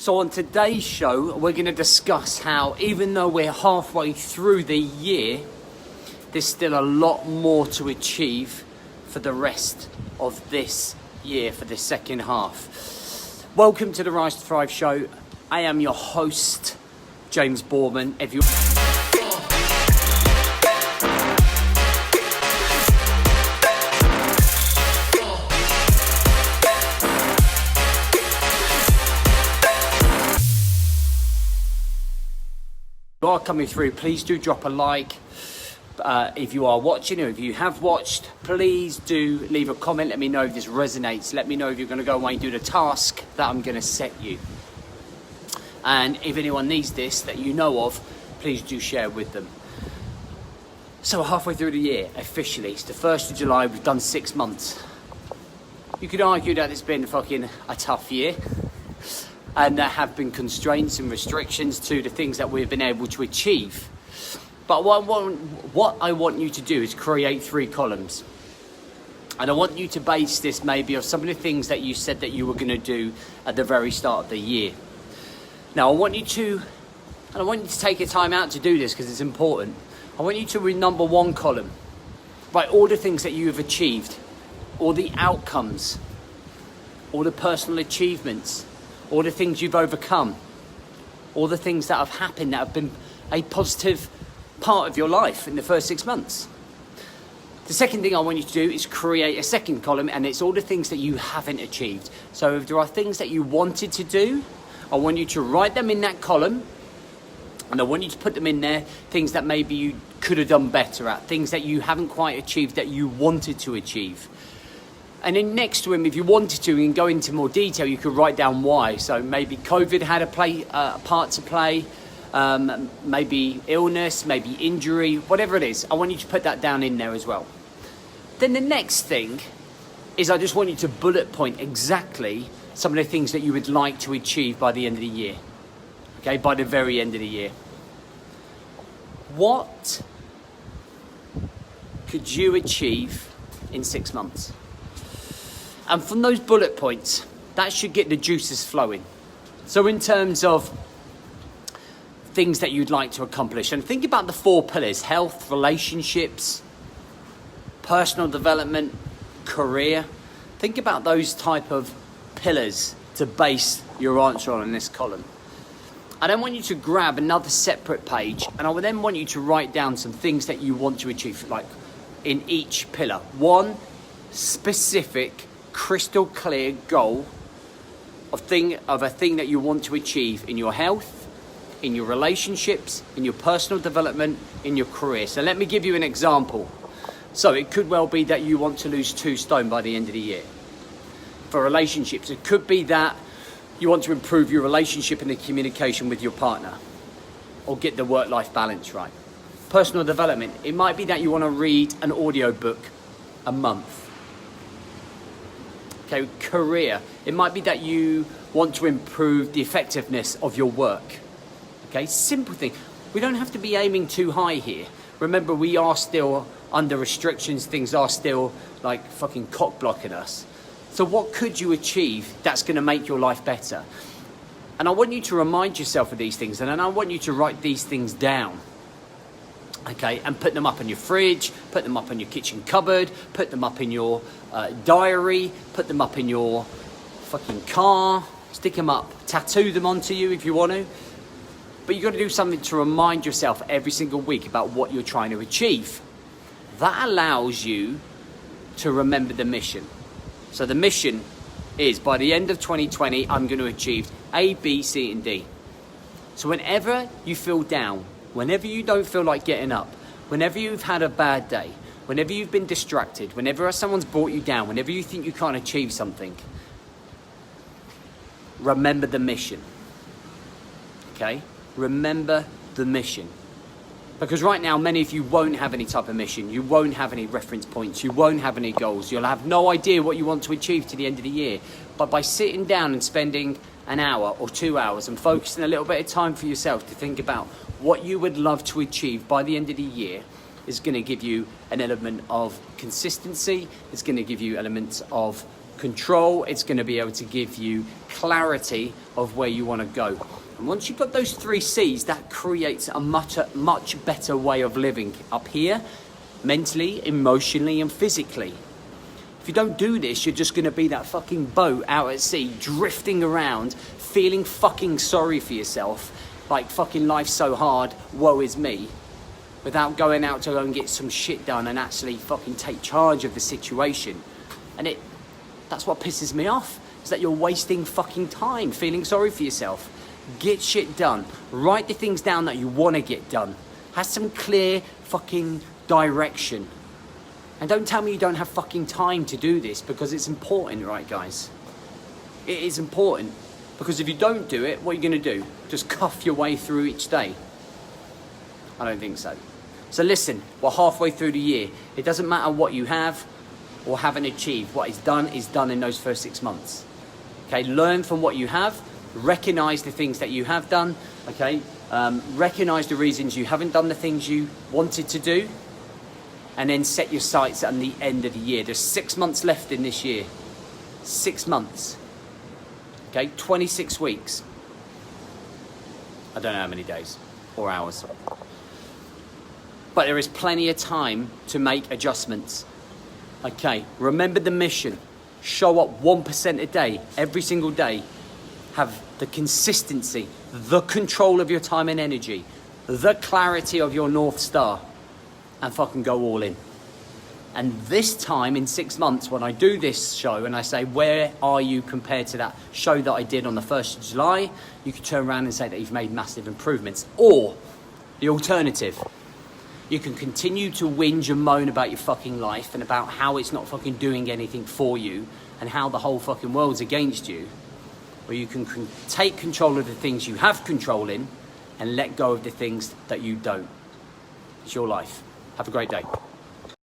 So on today's show, we're going to discuss how even though we're halfway through the year, there's still a lot more to achieve for the rest of this year, for the second half. Welcome to the Rise to Thrive show. I am your host, James Boorman. If you are coming through, please do drop a like. If you are watching or if you have watched, please do leave a comment. Let me know if this resonates. Let me know if you're going to go away and do the task that I'm going to set you. And if anyone needs this that you know of, please do share with them. So halfway through the year, officially, it's the 1st of July, we've done 6 months. You could argue that it's been fucking a tough year. And there have been constraints and restrictions to the things that we've been able to achieve. But what I want you to do is create 3 columns. And I want you to base this maybe on some of the things that you said that you were going to do at the very start of the year. Now, I want you to take your time out to do this because it's important. I want you to read number 1 column. Write all the things that you have achieved, all the outcomes, all the personal achievements, all the things you've overcome, all the things that have happened that have been a positive part of your life in the first 6 months. The second thing I want you to do is create a second column, and it's all the things that you haven't achieved. So if there are things that you wanted to do, I want you to write them in that column, and I want you to put them in there, things that maybe you could have done better at, things that you haven't quite achieved that you wanted to achieve. And then next to him, if you wanted to, and go into more detail, you could write down why. So maybe COVID had a part to play, maybe illness, maybe injury, whatever it is. I want you to put that down in there as well. Then the next thing is I just want you to bullet point exactly some of the things that you would like to achieve by the end of the year. Okay, by the very end of the year. What could you achieve in 6 months? And from those bullet points, that should get the juices flowing. So in terms of things that you'd like to accomplish, and think about the 4 pillars: health, relationships, personal development, career. Think about those type of pillars to base your answer on in this column. I then want you to grab another separate page, and I would then want you to write down some things that you want to achieve, like in each pillar. One specific, crystal clear goal of a thing that you want to achieve in your health, in your relationships, in your personal development, in your career. So let me give you an example. So it could well be that you want to lose 2 stone by the end of the year. For relationships, it could be that you want to improve your relationship and the communication with your partner, or get the work-life balance right. Personal development, it might be that you want to read an audiobook a month. Okay, career, it might be that you want to improve the effectiveness of your work. Okay, simple thing. We don't have to be aiming too high here. Remember, we are still under restrictions. Things are still like fucking cock blocking us. So what could you achieve that's going to make your life better? And I want you to remind yourself of these things, and then I want you to write these things down. Okay, and put them up in your fridge, put them up in your kitchen cupboard, put them up in your diary, put them up in your fucking car, stick them up, tattoo them onto you if you want to. But you've got to do something to remind yourself every single week about what you're trying to achieve. That allows you to remember the mission. So the mission is, by the end of 2020, I'm going to achieve A, B, C, and D. So whenever you feel down, whenever you don't feel like getting up, whenever you've had a bad day, whenever you've been distracted, whenever someone's brought you down, whenever you think you can't achieve something, remember the mission. Okay? Remember the mission. Because right now, many of you won't have any type of mission. You won't have any reference points. You won't have any goals. You'll have no idea what you want to achieve to the end of the year. But by sitting down and spending an hour or 2 hours and focusing a little bit of time for yourself to think about what you would love to achieve by the end of the year, is going to give you an element of consistency. It's going to give you elements of control, it's going to be able to give you clarity of where you want to go. And once you've got those 3 C's, that creates a much better way of living up here, mentally, emotionally, and physically. If you don't do this, you're just going to be that fucking boat out at sea, drifting around, feeling fucking sorry for yourself, like fucking life's so hard, woe is me, without going out to go and get some shit done and actually fucking take charge of the situation. And that's what pisses me off, is that you're wasting fucking time feeling sorry for yourself. Get shit done. Write the things down that you want to get done. Have some clear fucking direction. And don't tell me you don't have fucking time to do this, because it's important, right, guys? It is important. Because if you don't do it, what are you going to do? Just cuff your way through each day? I don't think so. So listen, we're halfway through the year. It doesn't matter what you have or haven't achieved. What is done in those first 6 months. Okay, learn from what you have. Recognize the things that you have done. Okay, recognize the reasons you haven't done the things you wanted to do. And then set your sights on the end of the year. There's 6 months left in this year. 6 months. Okay, 26 weeks. I don't know how many days or hours. But there is plenty of time to make adjustments. Okay, remember the mission. Show up 1% a day, every single day. Have the consistency, the control of your time and energy, the clarity of your North Star. And fucking go all in. And this time in 6 months, when I do this show and I say, where are you compared to that show that I did on the 1st of July? You can turn around and say that you've made massive improvements. Or the alternative, you can continue to whinge and moan about your fucking life and about how it's not fucking doing anything for you and how the whole fucking world's against you. Or you can take control of the things you have control in and let go of the things that you don't. It's your life. Have a great day.